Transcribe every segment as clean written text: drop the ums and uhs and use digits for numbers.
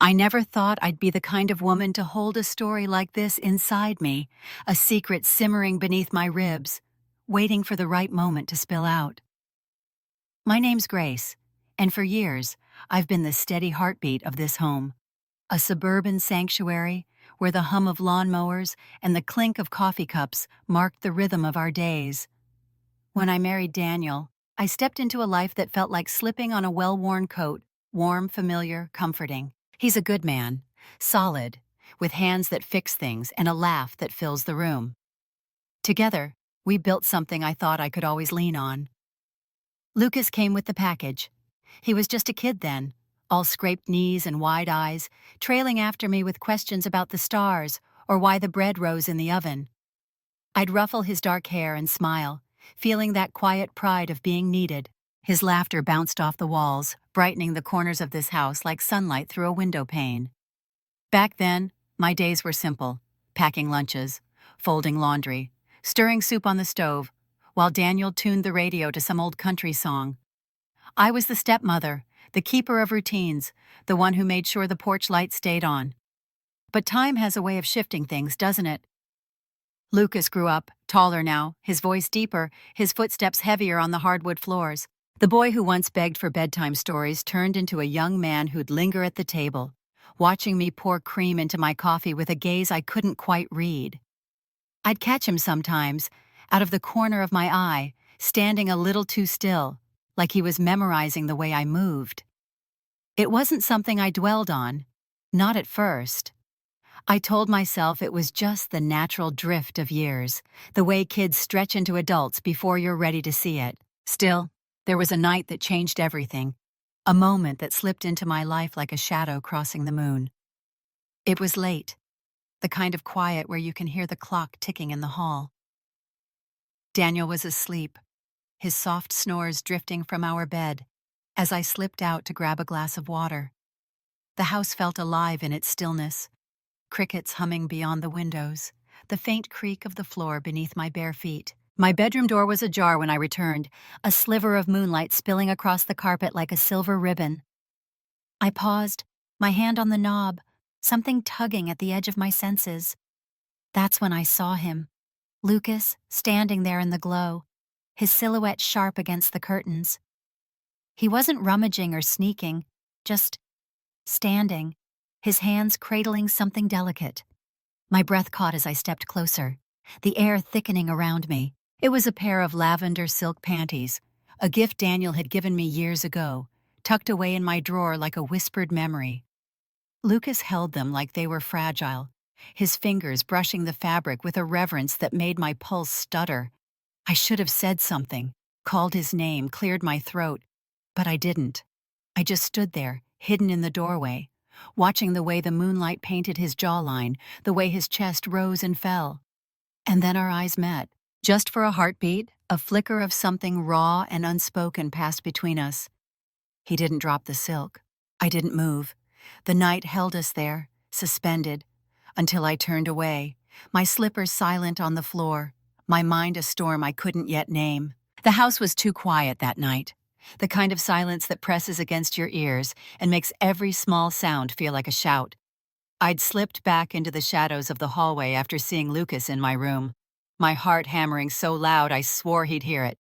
I never thought I'd be the kind of woman to hold a story like this inside me, a secret simmering beneath my ribs, waiting for the right moment to spill out. My name's Grace, and for years, I've been the steady heartbeat of this home. A suburban sanctuary where the hum of lawnmowers and the clink of coffee cups marked the rhythm of our days. When I married Daniel, I stepped into a life that felt like slipping on a well-worn coat, warm, familiar, comforting. He's a good man, solid, with hands that fix things and a laugh that fills the room. Together, we built something I thought I could always lean on. Lucas came with the package. He was just a kid then, all scraped knees and wide eyes, trailing after me with questions about the stars or why the bread rose in the oven. I'd ruffle his dark hair and smile, feeling that quiet pride of being needed. His laughter bounced off the walls, brightening the corners of this house like sunlight through a window pane. Back then, my days were simple: packing lunches, folding laundry, stirring soup on the stove, while Daniel tuned the radio to some old country song. I was the stepmother, the keeper of routines, the one who made sure the porch light stayed on. But time has a way of shifting things, doesn't it? Lucas grew up, taller now, his voice deeper, his footsteps heavier on the hardwood floors. The boy who once begged for bedtime stories turned into a young man who'd linger at the table, watching me pour cream into my coffee with a gaze I couldn't quite read. I'd catch him sometimes, out of the corner of my eye, standing a little too still, like he was memorizing the way I moved. It wasn't something I dwelled on, not at first. I told myself it was just the natural drift of years, the way kids stretch into adults before you're ready to see it. Still, there was a night that changed everything, a moment that slipped into my life like a shadow crossing the moon. It was late, the kind of quiet where you can hear the clock ticking in the hall. Daniel was asleep, his soft snores drifting from our bed, as I slipped out to grab a glass of water. The house felt alive in its stillness, crickets humming beyond the windows, the faint creak of the floor beneath my bare feet. My bedroom door was ajar when I returned, a sliver of moonlight spilling across the carpet like a silver ribbon. I paused, my hand on the knob, something tugging at the edge of my senses. That's when I saw him, Lucas, standing there in the glow, his silhouette sharp against the curtains. He wasn't rummaging or sneaking, just standing, his hands cradling something delicate. My breath caught as I stepped closer, the air thickening around me. It was a pair of lavender silk panties, a gift Daniel had given me years ago, tucked away in my drawer like a whispered memory. Lucas held them like they were fragile, his fingers brushing the fabric with a reverence that made my pulse stutter. I should have said something, called his name, cleared my throat, but I didn't. I just stood there, hidden in the doorway, watching the way the moonlight painted his jawline, the way his chest rose and fell. And then our eyes met. Just for a heartbeat, a flicker of something raw and unspoken passed between us. He didn't drop the silk. I didn't move. The night held us there, suspended, until I turned away, my slippers silent on the floor, my mind a storm I couldn't yet name. The house was too quiet that night, the kind of silence that presses against your ears and makes every small sound feel like a shout. I'd slipped back into the shadows of the hallway after seeing Lucas in my room, my heart hammering so loud I swore he'd hear it.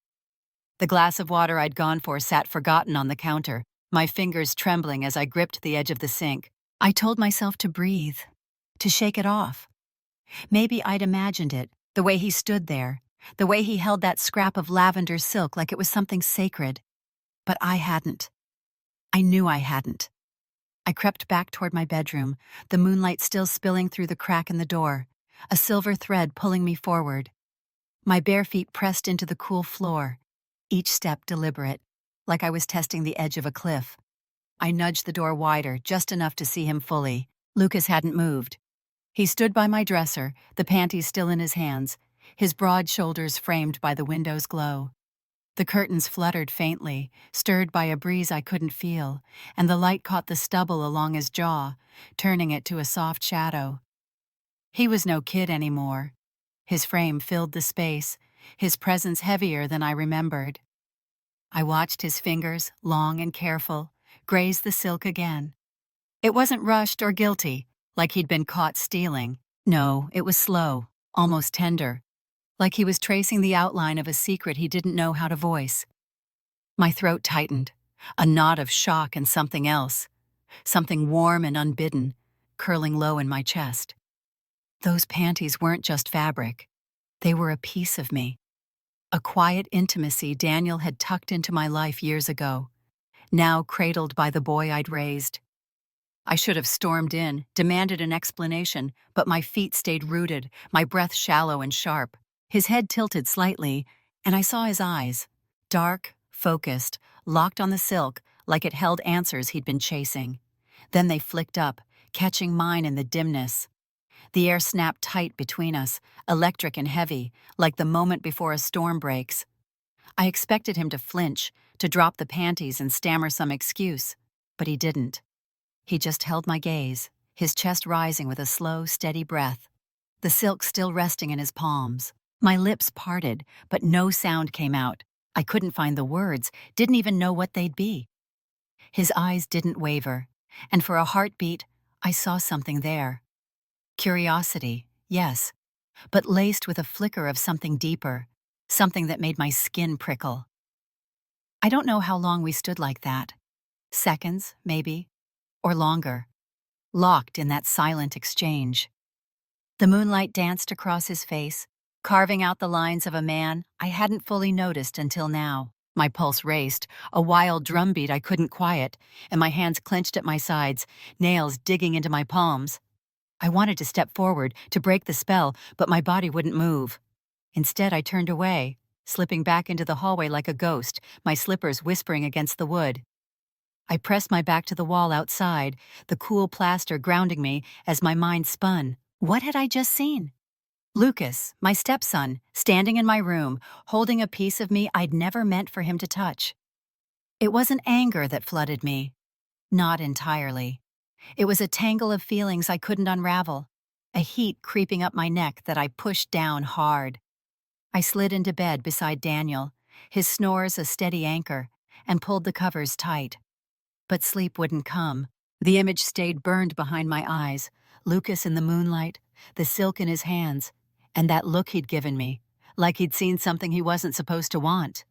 The glass of water I'd gone for sat forgotten on the counter, my fingers trembling as I gripped the edge of the sink. I told myself to breathe, to shake it off. Maybe I'd imagined it, the way he stood there, the way he held that scrap of lavender silk like it was something sacred. But I hadn't. I knew I hadn't. I crept back toward my bedroom, the moonlight still spilling through the crack in the door, a silver thread pulling me forward. My bare feet pressed into the cool floor, each step deliberate, like I was testing the edge of a cliff. I nudged the door wider, just enough to see him fully. Lucas hadn't moved. He stood by my dresser, the panties still in his hands, his broad shoulders framed by the window's glow. The curtains fluttered faintly, stirred by a breeze I couldn't feel, and the light caught the stubble along his jaw, turning it to a soft shadow. He was no kid anymore. His frame filled the space, his presence heavier than I remembered. I watched his fingers, long and careful, graze the silk again. It wasn't rushed or guilty, like he'd been caught stealing. No, it was slow, almost tender, like he was tracing the outline of a secret he didn't know how to voice. My throat tightened, a knot of shock and something else, something warm and unbidden, curling low in my chest. Those panties weren't just fabric. They were a piece of me. A quiet intimacy Daniel had tucked into my life years ago, now cradled by the boy I'd raised. I should have stormed in, demanded an explanation, but my feet stayed rooted, my breath shallow and sharp. His head tilted slightly, and I saw his eyes, dark, focused, locked on the silk like it held answers he'd been chasing. Then they flicked up, catching mine in the dimness. The air snapped tight between us, electric and heavy, like the moment before a storm breaks. I expected him to flinch, to drop the panties and stammer some excuse, but he didn't. He just held my gaze, his chest rising with a slow, steady breath, the silk still resting in his palms. My lips parted, but no sound came out. I couldn't find the words, didn't even know what they'd be. His eyes didn't waver, and for a heartbeat, I saw something there. Curiosity, yes, but laced with a flicker of something deeper, something that made my skin prickle. I don't know how long we stood like that. Seconds, maybe, or longer, locked in that silent exchange. The moonlight danced across his face, carving out the lines of a man I hadn't fully noticed until now. My pulse raced, a wild drumbeat I couldn't quiet, and my hands clenched at my sides, nails digging into my palms. I wanted to step forward, to break the spell, but my body wouldn't move. Instead, I turned away, slipping back into the hallway like a ghost, my slippers whispering against the wood. I pressed my back to the wall outside, the cool plaster grounding me as my mind spun. What had I just seen? Lucas, my stepson, standing in my room, holding a piece of me I'd never meant for him to touch. It wasn't anger that flooded me. Not entirely. It was a tangle of feelings I couldn't unravel, a heat creeping up my neck that I pushed down hard. I slid into bed beside Daniel, his snores a steady anchor, and pulled the covers tight. But sleep wouldn't come. The image stayed burned behind my eyes, Lucas in the moonlight, the silk in his hands, and that look he'd given me, like he'd seen something he wasn't supposed to want.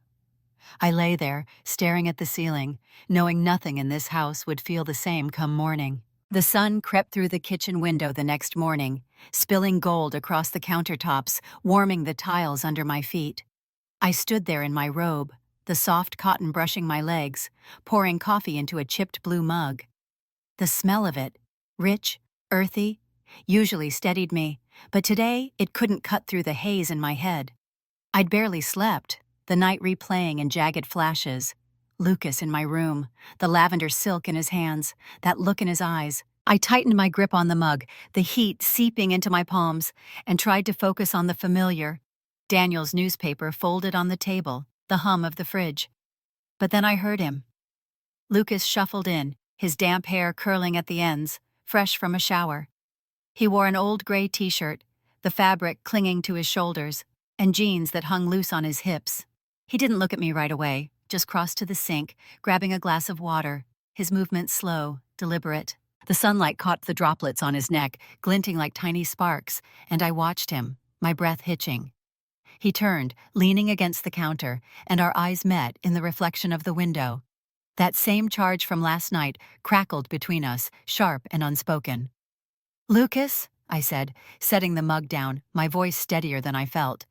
I lay there, staring at the ceiling, knowing nothing in this house would feel the same come morning. The sun crept through the kitchen window the next morning, spilling gold across the countertops, warming the tiles under my feet. I stood there in my robe, the soft cotton brushing my legs, pouring coffee into a chipped blue mug. The smell of it, rich, earthy, usually steadied me, but today it couldn't cut through the haze in my head. I'd barely slept, the night replaying in jagged flashes. Lucas in my room, the lavender silk in his hands, that look in his eyes. I tightened my grip on the mug, the heat seeping into my palms, and tried to focus on the familiar. Daniel's newspaper folded on the table, the hum of the fridge. But then I heard him. Lucas shuffled in, his damp hair curling at the ends, fresh from a shower. He wore an old gray t-shirt, the fabric clinging to his shoulders, and jeans that hung loose on his hips. He didn't look at me right away, just crossed to the sink, grabbing a glass of water, his movements slow, deliberate. The sunlight caught the droplets on his neck, glinting like tiny sparks, and I watched him, my breath hitching. He turned, leaning against the counter, and our eyes met in the reflection of the window. That same charge from last night crackled between us, sharp and unspoken. "Lucas," I said, setting the mug down, my voice steadier than I felt.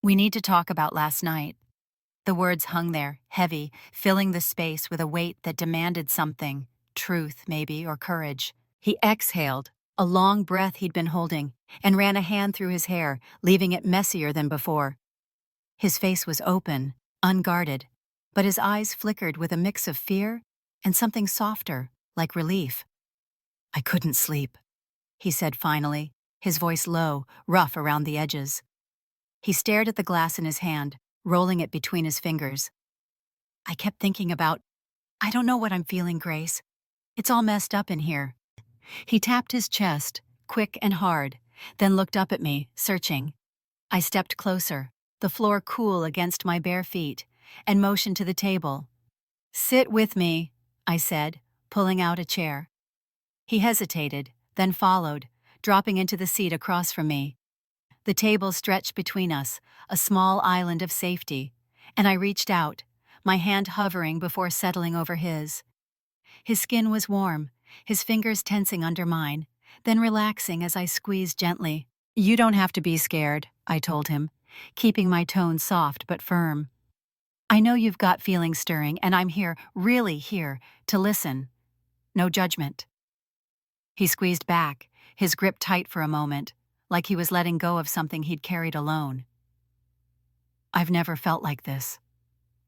"We need to talk about last night." The words hung there, heavy, filling the space with a weight that demanded something, truth, maybe, or courage. He exhaled, a long breath he'd been holding, and ran a hand through his hair, leaving it messier than before. His face was open, unguarded, but his eyes flickered with a mix of fear and something softer, like relief. "I couldn't sleep," he said finally, his voice low, rough around the edges. He stared at the glass in his hand, rolling it between his fingers. "I kept thinking about, I don't know what I'm feeling, Grace. It's all messed up in here." He tapped his chest, quick and hard, then looked up at me, searching. I stepped closer, the floor cool against my bare feet, and motioned to the table. "Sit with me," I said, pulling out a chair. He hesitated, then followed, dropping into the seat across from me. The table stretched between us, a small island of safety, and I reached out, my hand hovering before settling over his. His skin was warm, his fingers tensing under mine, then relaxing as I squeezed gently. "You don't have to be scared," I told him, keeping my tone soft but firm. "I know you've got feelings stirring, and I'm here, really here, to listen. No judgment." He squeezed back, his grip tight for a moment, like he was letting go of something he'd carried alone. "I've never felt like this,"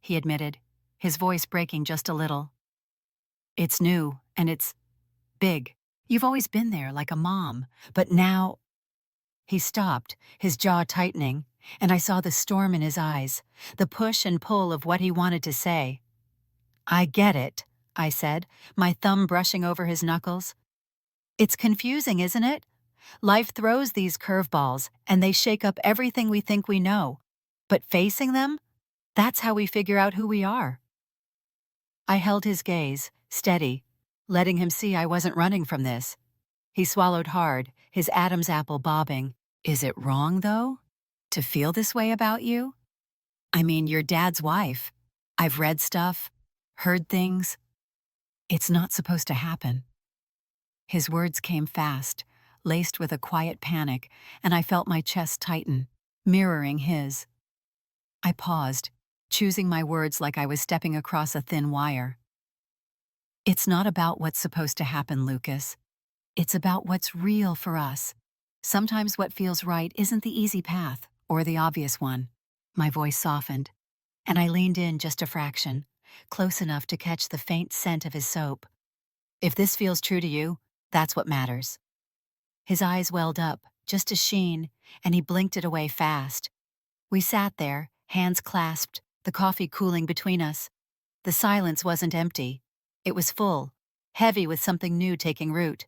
he admitted, his voice breaking just a little. "It's new, and it's big. You've always been there like a mom, but now—" He stopped, his jaw tightening, and I saw the storm in his eyes, the push and pull of what he wanted to say. "I get it," I said, my thumb brushing over his knuckles. "It's confusing, isn't it? Life throws these curveballs, and they shake up everything we think we know. But facing them, that's how we figure out who we are." I held his gaze, steady, letting him see I wasn't running from this. He swallowed hard, his Adam's apple bobbing. "Is it wrong, though, to feel this way about you? I mean, you're Dad's wife. I've read stuff, heard things. It's not supposed to happen." His words came fast, laced with a quiet panic, and I felt my chest tighten, mirroring his. I paused, choosing my words like I was stepping across a thin wire. "It's not about what's supposed to happen, Lucas. It's about what's real for us. Sometimes what feels right isn't the easy path, or the obvious one." My voice softened, and I leaned in just a fraction, close enough to catch the faint scent of his soap. "If this feels true to you, that's what matters." His eyes welled up, just a sheen, and he blinked it away fast. We sat there, hands clasped, the coffee cooling between us. The silence wasn't empty. It was full, heavy with something new taking root.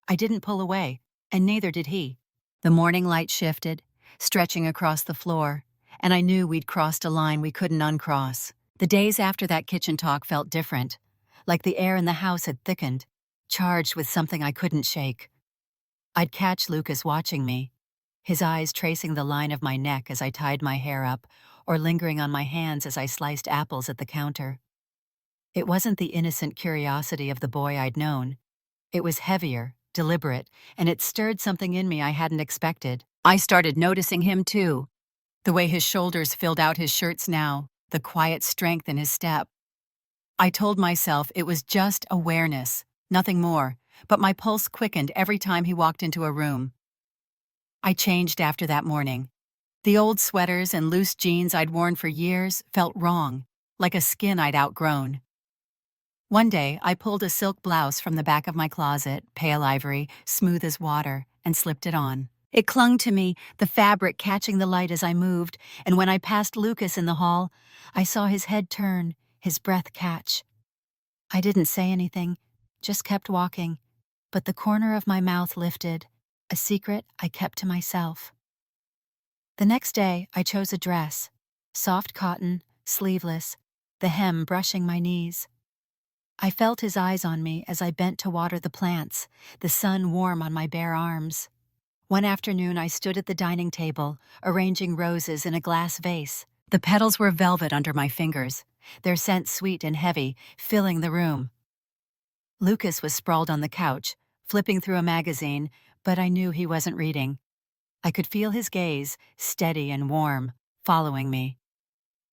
I didn't pull away, and neither did he. The morning light shifted, stretching across the floor, and I knew we'd crossed a line we couldn't uncross. The days after that kitchen talk felt different, like the air in the house had thickened, charged with something I couldn't shake. I'd catch Lucas watching me, his eyes tracing the line of my neck as I tied my hair up, or lingering on my hands as I sliced apples at the counter. It wasn't the innocent curiosity of the boy I'd known. It was heavier, deliberate, and it stirred something in me I hadn't expected. I started noticing him too, the way his shoulders filled out his shirts now, the quiet strength in his step. I told myself it was just awareness, nothing more, but my pulse quickened every time he walked into a room. I changed after that morning. The old sweaters and loose jeans I'd worn for years felt wrong, like a skin I'd outgrown. One day, I pulled a silk blouse from the back of my closet, pale ivory, smooth as water, and slipped it on. It clung to me, the fabric catching the light as I moved, and when I passed Lucas in the hall, I saw his head turn, his breath catch. I didn't say anything, just kept walking, but the corner of my mouth lifted, a secret I kept to myself. The next day, I chose a dress, soft cotton, sleeveless, the hem brushing my knees. I felt his eyes on me as I bent to water the plants, the sun warm on my bare arms. One afternoon, I stood at the dining table, arranging roses in a glass vase. The petals were velvet under my fingers, their scent sweet and heavy, filling the room. Lucas was sprawled on the couch, flipping through a magazine, but I knew he wasn't reading. I could feel his gaze, steady and warm, following me.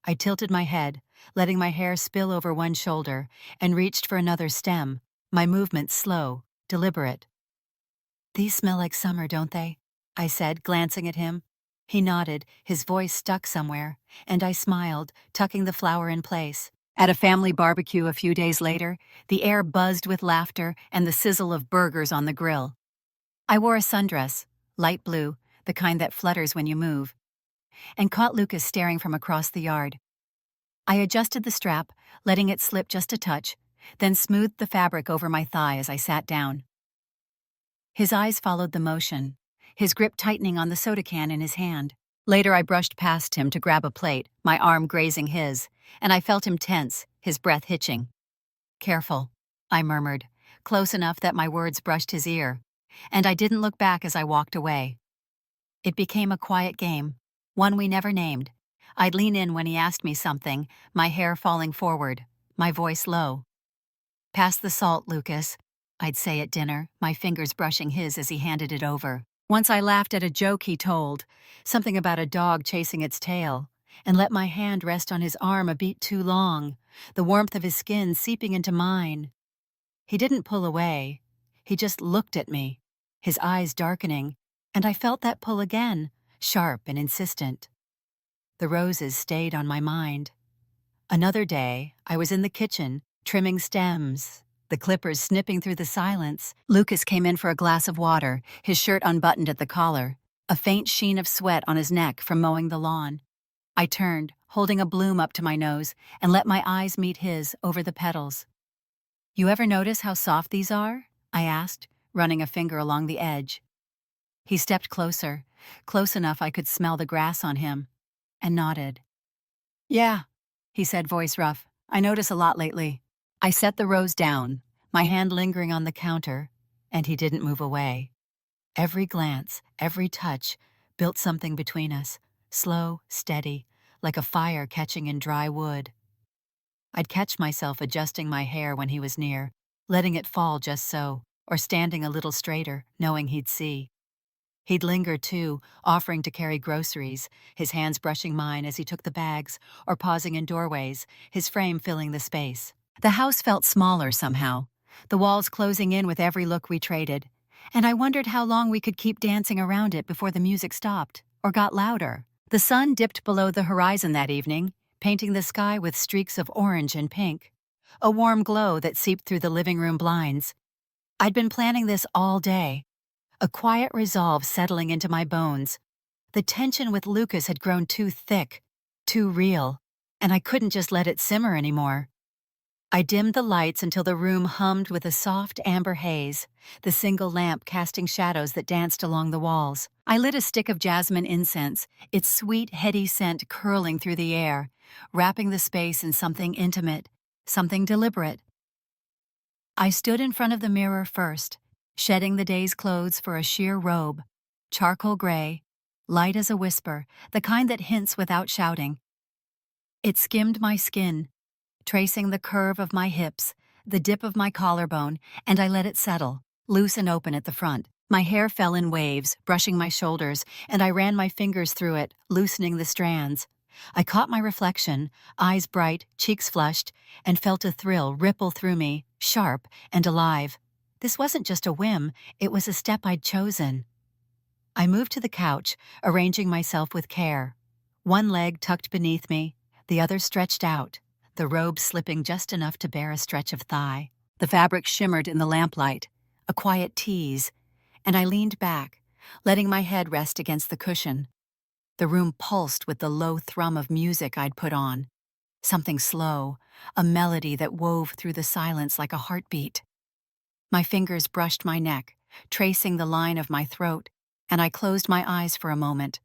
I tilted my head, letting my hair spill over one shoulder, and reached for another stem, my movements slow, deliberate. "These smell like summer, don't they?" I said, glancing at him. He nodded, his voice stuck somewhere, and I smiled, tucking the flower in place. At a family barbecue a few days later, the air buzzed with laughter and the sizzle of burgers on the grill. I wore a sundress, light blue, the kind that flutters when you move, and caught Lucas staring from across the yard. I adjusted the strap, letting it slip just a touch, then smoothed the fabric over my thigh as I sat down. His eyes followed the motion, his grip tightening on the soda can in his hand. Later, I brushed past him to grab a plate, my arm grazing his, and I felt him tense, his breath hitching. "Careful," I murmured, close enough that my words brushed his ear, and I didn't look back as I walked away. It became a quiet game, one we never named. I'd lean in when he asked me something, my hair falling forward, my voice low. "Pass the salt, Lucas," I'd say at dinner, my fingers brushing his as he handed it over. Once I laughed at a joke he told, something about a dog chasing its tail, and let my hand rest on his arm a beat too long, the warmth of his skin seeping into mine. He didn't pull away. He just looked at me, his eyes darkening, and I felt that pull again, sharp and insistent. The roses stayed on my mind. Another day, I was in the kitchen, trimming stems, the clippers snipping through the silence. Lucas came in for a glass of water, his shirt unbuttoned at the collar, a faint sheen of sweat on his neck from mowing the lawn. I turned, holding a bloom up to my nose, and let my eyes meet his over the petals. "You ever notice how soft these are?" I asked, running a finger along the edge. He stepped closer, close enough I could smell the grass on him, and nodded. "Yeah," he said, voice rough. "I notice a lot lately." I set the rose down, my hand lingering on the counter, and he didn't move away. Every glance, every touch, built something between us, slow, steady, like a fire catching in dry wood. I'd catch myself adjusting my hair when he was near, letting it fall just so, or standing a little straighter, knowing he'd see. He'd linger too, offering to carry groceries, his hands brushing mine as he took the bags, or pausing in doorways, his frame filling the space. The house felt smaller somehow, the walls closing in with every look we traded, and I wondered how long we could keep dancing around it before the music stopped, or got louder. The sun dipped below the horizon that evening, painting the sky with streaks of orange and pink, a warm glow that seeped through the living room blinds. I'd been planning this all day, a quiet resolve settling into my bones. The tension with Lucas had grown too thick, too real, and I couldn't just let it simmer anymore. I dimmed the lights until the room hummed with a soft amber haze, the single lamp casting shadows that danced along the walls. I lit a stick of jasmine incense, its sweet, heady scent curling through the air, wrapping the space in something intimate, something deliberate. I stood in front of the mirror first, shedding the day's clothes for a sheer robe, charcoal gray, light as a whisper, the kind that hints without shouting. It skimmed my skin, tracing the curve of my hips, the dip of my collarbone, and I let it settle, loose and open at the front. My hair fell in waves, brushing my shoulders, and I ran my fingers through it, loosening the strands. I caught my reflection, eyes bright, cheeks flushed, and felt a thrill ripple through me, sharp and alive. This wasn't just a whim, it was a step I'd chosen. I moved to the couch, arranging myself with care. One leg tucked beneath me, the other stretched out, the robe slipping just enough to bear a stretch of thigh. The fabric shimmered in the lamplight, a quiet tease, and I leaned back, letting my head rest against the cushion. The room pulsed with the low thrum of music I'd put on. Something slow, a melody that wove through the silence like a heartbeat. My fingers brushed my neck, tracing the line of my throat, and I closed my eyes for a moment,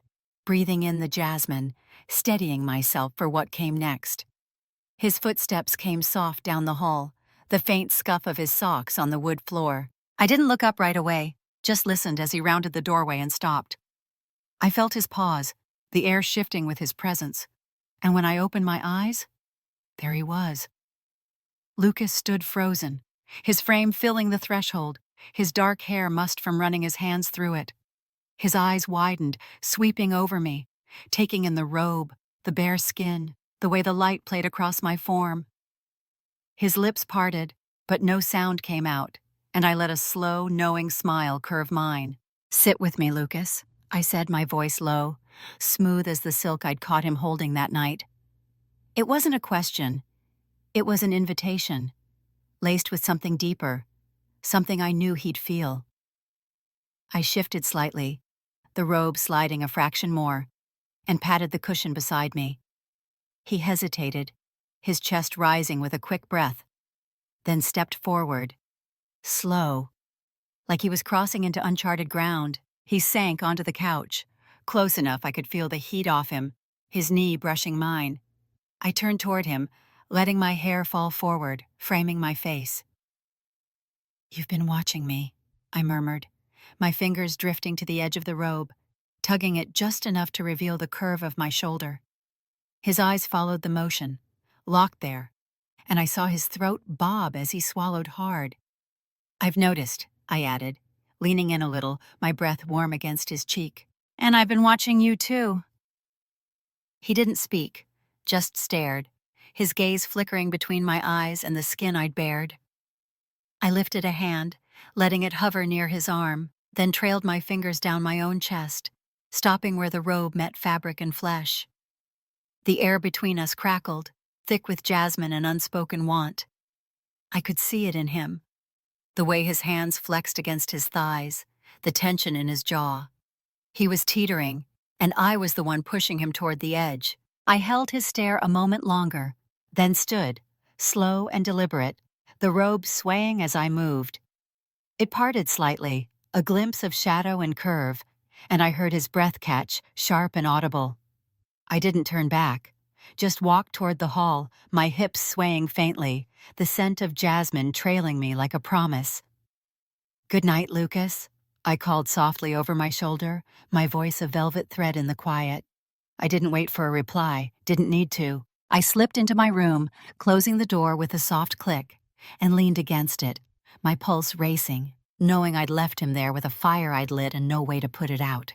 breathing in the jasmine, steadying myself for what came next. His footsteps came soft down the hall, the faint scuff of his socks on the wood floor. I didn't look up right away, just listened as he rounded the doorway and stopped. I felt his pause, the air shifting with his presence, and when I opened my eyes, there he was. Lucas stood frozen, his frame filling the threshold, his dark hair mussed from running his hands through it. His eyes widened, sweeping over me, taking in the robe, the bare skin, the way the light played across my form. His lips parted, but no sound came out, and I let a slow, knowing smile curve mine. "Sit with me, Lucas," I said, my voice low, smooth as the silk I'd caught him holding that night. It wasn't a question. It was an invitation, laced with something deeper, something I knew he'd feel. I shifted slightly, the robe sliding a fraction more, and patted the cushion beside me. He hesitated, his chest rising with a quick breath, then stepped forward, slow, like he was crossing into uncharted ground. He sank onto the couch, close enough I could feel the heat off him, his knee brushing mine. I turned toward him, letting my hair fall forward, framing my face. You've been watching me, I murmured, my fingers drifting to the edge of the robe, tugging it just enough to reveal the curve of my shoulder. His eyes followed the motion, locked there, and I saw his throat bob as he swallowed hard. I've noticed, I added, leaning in a little, my breath warm against his cheek. And I've been watching you too. He didn't speak, just stared, his gaze flickering between my eyes and the skin I'd bared. I lifted a hand, letting it hover near his arm, then trailed my fingers down my own chest, stopping where the robe met fabric and flesh. The air between us crackled, thick with jasmine and unspoken want. I could see it in him, the way his hands flexed against his thighs, the tension in his jaw. He was teetering, and I was the one pushing him toward the edge. I held his stare a moment longer, then stood, slow and deliberate, the robe swaying as I moved. It parted slightly, a glimpse of shadow and curve, and I heard his breath catch, sharp and audible. I didn't turn back, just walked toward the hall, my hips swaying faintly, the scent of jasmine trailing me like a promise. "Good night, Lucas," I called softly over my shoulder, my voice a velvet thread in the quiet. I didn't wait for a reply, didn't need to. I slipped into my room, closing the door with a soft click, and leaned against it, my pulse racing, knowing I'd left him there with a fire I'd lit and no way to put it out.